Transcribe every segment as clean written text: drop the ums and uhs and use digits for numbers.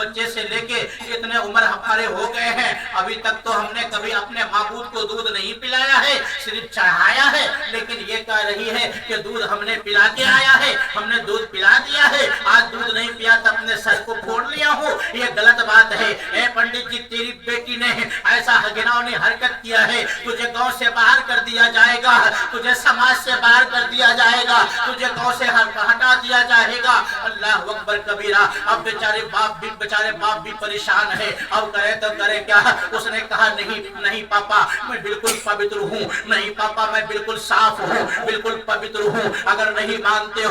بچے سے لے کے اتنے عمر ہمارے ہو گئے ہیں، ابھی تک تو ہم نے کبھی اپنے معبود کو دودھ نہیں پلایا ہے، صرف چڑھایا ہے، لیکن یہ کہہ رہی ہے کہ دودھ ہم نے پلا کے آیا ہے، ہم نے دودھ پلا دیا ہے، آج دودھ نہیں پیا تو اپنے سر کو پھوڑ لیا ہوں، یہ غلط بات ہے۔ اے پنڈت جی، تیری بیٹی نے ایسا گھناؤنی حرکت کیا ہے، تجھے گاؤں سے باہر کر دیا جائے گا، تجھے سماج سے باہر کر دیا جائے گا، تجھے گاؤں سے ہٹا دیا جائے گا۔ اللہ اکبر کبیرہ۔ اب بیچارے باپ بھی پریشان ہے، اب کرے تو کرے کیا؟ اس نے کہا نہیں پاپا میں بالکل پوتر ہوں، نہیں پاپا میں بالکل صاف ہوں، بالکل پوتر ہوں، اگر نہیں مانتے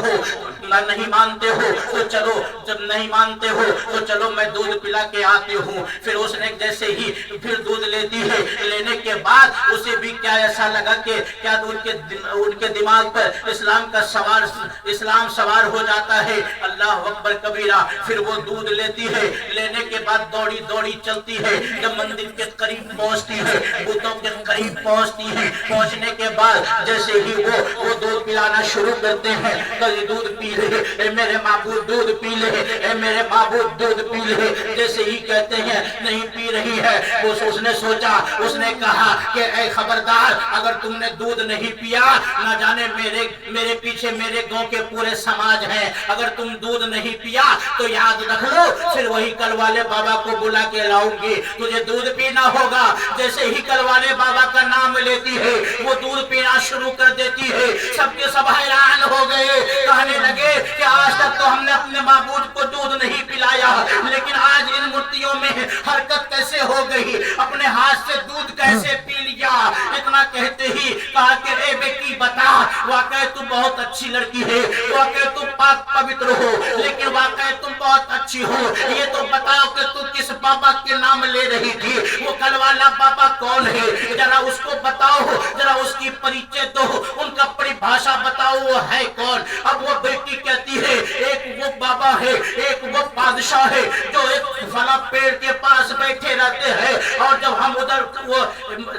ہو تو چلو، جب نہیں مانتے ہو تو چلو میں دودھ پلا کے آتے ہوں۔ پھر اس نے جیسے ہی پھر دودھ لیتی ہے، لینے کے بعد اسے بھی کیا ایسا لگا کہ کیا ان کے دماغ پر اسلام سوار ہو جاتا ہے۔ اللہ اکبر کبیرہ۔ پھر وہ دودھ لیتی ہے، لینے کے بعد دوڑی چلتی ہے، جب مندر کے قریب پہنچتی ہے، بتوں کے قریب پہنچتی ہے، پہنچنے کے بعد جیسے ہی وہ دودھ پلانا شروع کرتے ہیں، کل دودھ پی لے، اے میرے معبود دودھ پی لے، اے میرے معبود دودھ پی لے، جیسے ہی کہتے ہیں نہیں پی رہی ہے، اس نے سوچا، اس نے کہا کہ اے خبردار، اگر تم نے دودھ نہیں پیا، نہ جانے میرے پیچھے میرے گاؤں کے پورے سماج ہیں، اگر تم دودھ نہیں پیا تو یاد رکھ لو، پھر وہی کل والے بابا کو بلا کے لاؤں گی، تجھے دودھ پینا ہوگا۔ جیسے ہی کل والے بابا کا نام لیتی ہے، وہ دودھ پینا شروع کر دیتی ہے، سب کے سب حیران ہو گئے، کہنے لگے کہ آج تک تو ہم نے اپنے معبود کو دودھ نہیں پلایا، لیکن آج ان مٹیوں میں حرکت کیسے ہو گئی، اپنے ہاتھ سے دودھ کیسے پی لیا۔ اتنا کہتے ہی کہا کہ اے بیٹی بتا، واقعی تم بہت اچھی لڑکی ہے، واقعی تم پاک پوتر ہو، لیکن واقعی تم بہت اچھی ہو، یہ تو بتاؤ کہ تم کس بابا کے نام لے رہی تھی، وہ کل والا بابا کون ہے، ذرا اس کو بتاؤ، ذرا اس کی پریچے دو، ان کا پریبھاشا بتاؤ وہ ہے کون۔ اب وہ بیٹی کہتی ہے ایک وہ بابا ہے، ایک وہ بادشاہ ہے جو ایک فلاں پیڑ کے پاس بیٹھے رہتے ہیں، اور جب ہم ادھر وہ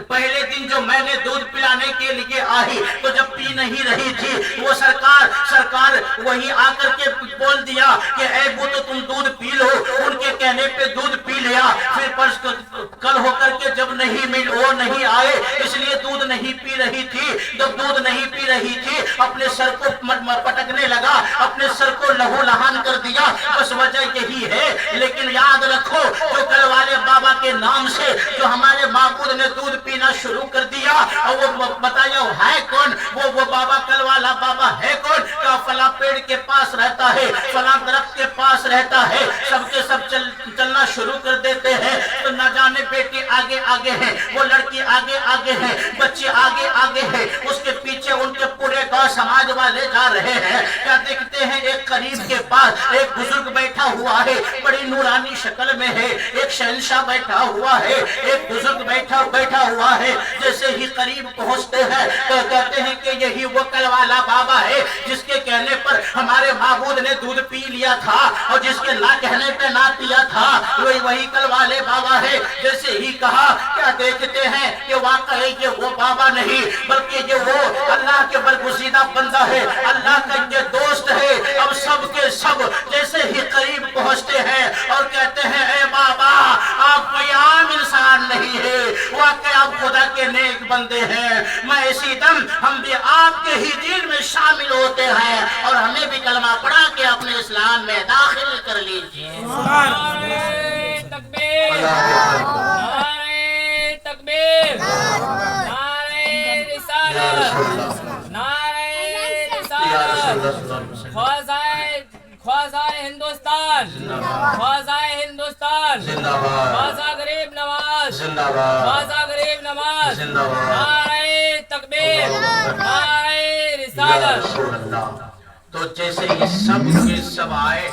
پہلے دن جو میں نے دودھ پلانے کے لیے آئی تو جب پی نہیں رہی تھی، وہ سرکار وہی آ کر کے بول دیا کہ اے وہ تو تم دودھ پی لو، ان کے کہنے پہ دودھ پی لیا، پھر کل ہو کر کے جب وہ نہیں آئے اس لیے دودھ نہیں پی رہی تھی، جب دودھ نہیں پی رہی تھی اپنے سر کو پٹکنے لگا، اپنے سر کو لہو لہان کر دیا، بس وجہ یہی ہے۔ لیکن یاد رکھو، جو کل والے بابا کے نام سے جو ہمارے معبود نے دودھ پینا شروع کر دیا، اور وہ بتایا ہے کون، وہ بابا کل والا بابا ہے کون، کہ فلاں پیڑ کے پاس رہتا ہے، فلاں درخت کے پاس رہتا ہے، سب کے سب چلنا شروع کر دیتے ہیں، تو نہ جانے بیٹی آگے ہے، وہ لڑکی آگے ہے، بچے آگے ہے، اس کے پیچھے ان کے پورے گاؤں سماج والے جا رہے ہیں۔ کیا دیکھتے ہیں ایک قریب کے پاس ایک بزرگ بیٹھا ہوا ہے، بڑی نورانی شکل میں ہے، ایک شہنشاہ بیٹھا ہوا ہے، ایک بزرگ بیٹھا ہوا ہے، جیسے ہی قریب پہنچتے ہیں تو کہتے ہیں کہ یہی وہ کل والا بابا ہے جس کے کہنے پر ہمارے معبود نے دودھ پی لیا تھا، اور جس کے نہ کہنے پہ نہ پیا تھا، وہی کل والے بابا ہے۔ جیسے ہی کہا، کیا دیکھتے ہیں کہ واقعی یہ وہ بابا نہیں بلکہ یہ وہ اللہ کے برگزیدہ بندہ ہے، اللہ کا یہ دوست ہے۔ اب سب کے سب جیسے ہی قریب پہنچتے ہیں اور کہتے ہیں اے بابا، آپ کوئی عام انسان نہیں ہے، واقعی آپ خدا کے نیک بندے ہیں، میں اسی دم ہم بھی آپ کے ہی دین میں شامل ہوتے ہیں، اور ہمیں بھی کلمہ پڑھا کے اپنے اسلام میں داخل کر لیجئے۔ نعرہ تکبیر، نعرہ تکبیر، نعرہ رسالت، نعرہ رسالت، خواجہ ہندوستان، خواجہ ہندوستان، خواجہ غریب نواز، خواجہ غریب نواز، نعرہ تکبیر، نعرہ رسالت۔ تو جیسے ہی سب کے سب آئے